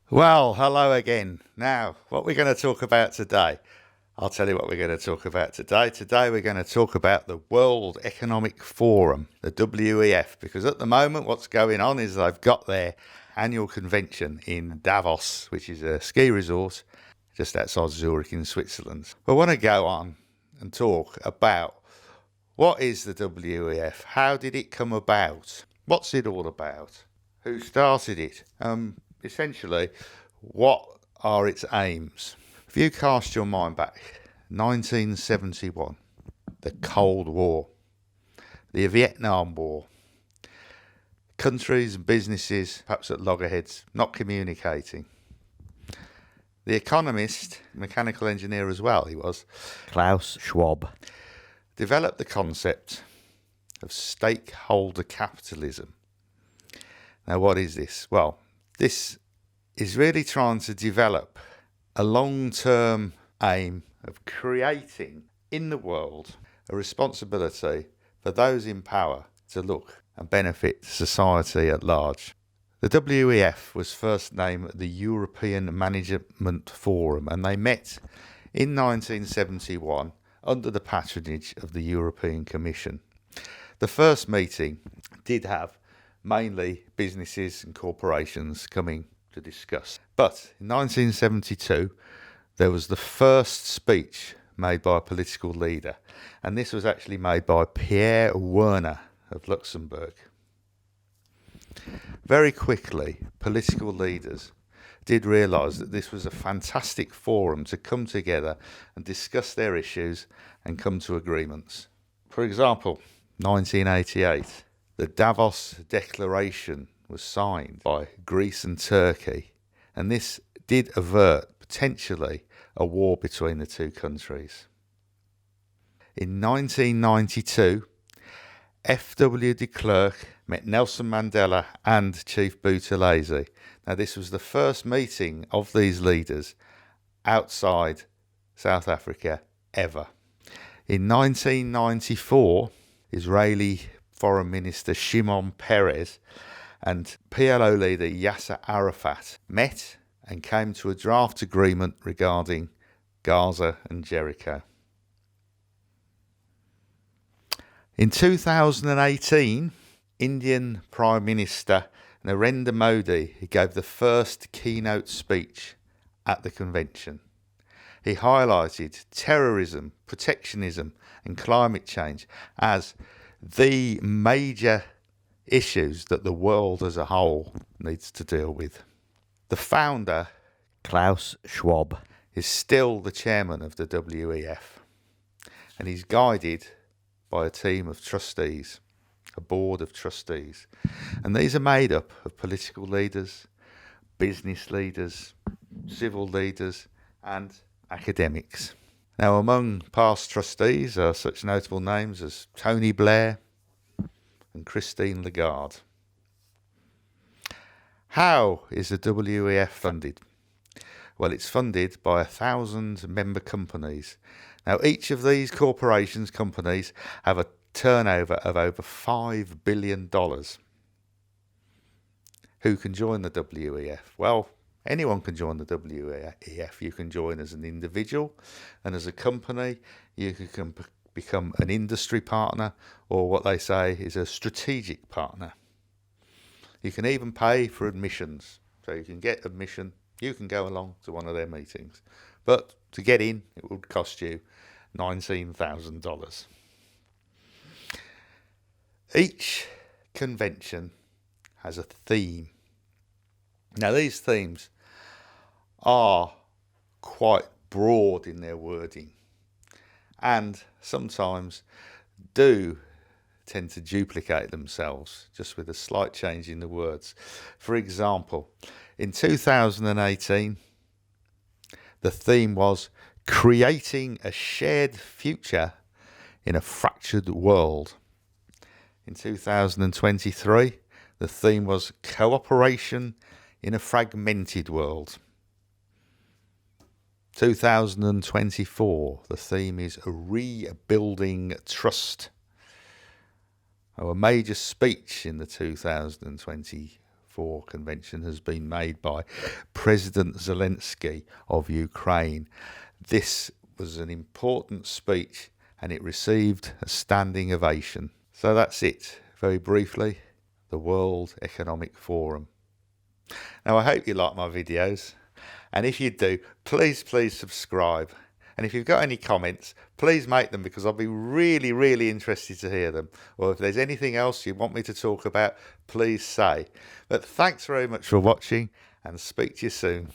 Well, hello again. Now, what we're going to talk about today, I'll tell you what we're going to talk about today. Today, we're going to talk about the World Economic Forum, the WEF, because at the moment, what's going on is they've got their annual convention in Davos, which is a ski resort just outside Zurich in Switzerland. I want to go on and talk about what is the WEF? How did it come about? What's it all about? Who started it? Essentially, what are its aims? If you cast your mind back, 1971, the Cold War, the Vietnam War, countries and businesses, perhaps at loggerheads, not communicating. The economist, mechanical engineer as well, he was, Klaus Schwab. developed the concept of stakeholder capitalism. Now, what is this? Well, this is really trying to develop a long-term aim of creating in the world a responsibility for those in power to look and benefit society at large. The WEF was first named the European Management Forum, and they met in 1971 under the patronage of the European Commission. The first meeting did have mainly businesses and corporations coming to discuss. But in 1972, there was the first speech made by a political leader, and this was actually made by Pierre Werner of Luxembourg. Very quickly, political leaders did realise that this was a fantastic forum to come together and discuss their issues and come to agreements. For example, 1988, the Davos Declaration was signed by Greece and Turkey, and this did avert potentially a war between the two countries. In 1992, F.W. de Klerk met Nelson Mandela and Chief Buthelezi. Now, this was the first meeting of these leaders outside South Africa ever. In 1994, Israeli Foreign Minister Shimon Peres and PLO leader Yasser Arafat met and came to a draft agreement regarding Gaza and Jericho. In 2018, Indian Prime Minister Narendra Modi gave the first keynote speech at the convention. He highlighted terrorism, protectionism and climate change as the major issues that the world as a whole needs to deal with. The founder, Klaus Schwab. is still the chairman of the WEF, and he's guided by a team of trustees, a board of trustees. And these are made up of political leaders, business leaders, civil leaders, and academics. Now, among past trustees are such notable names as Tony Blair and Christine Lagarde. How is the WEF funded? Well, it's funded by 1,000 member companies. Now, each of these corporations, companies, have a turnover of over $5 billion. Who can join the WEF? Well, anyone can join the WEF. You can join as an individual, and as a company, you can become an industry partner, or what they say is a strategic partner. You can even pay for admissions. So you can get admission, you can go along to one of their meetings. But to get in, it would cost you $19,000. Each convention has a theme. Now, these themes are quite broad in their wording and sometimes do tend to duplicate themselves, just with a slight change in the words. For example, in 2018, the theme was creating a shared future in a fractured world. In 2023, the theme was cooperation in a fragmented world. 2024, the theme is rebuilding trust. Our major speech in the 2024 2024 convention has been made by President Zelensky of Ukraine. This was an important speech and it received a standing ovation. So that's it, very briefly, the World Economic Forum. Now I hope you like my videos, and if you do, please subscribe. And if you've got any comments, please make them, because I'll be really interested to hear them. Or if there's anything else you want me to talk about, please say. But thanks very much for watching, and speak to you soon.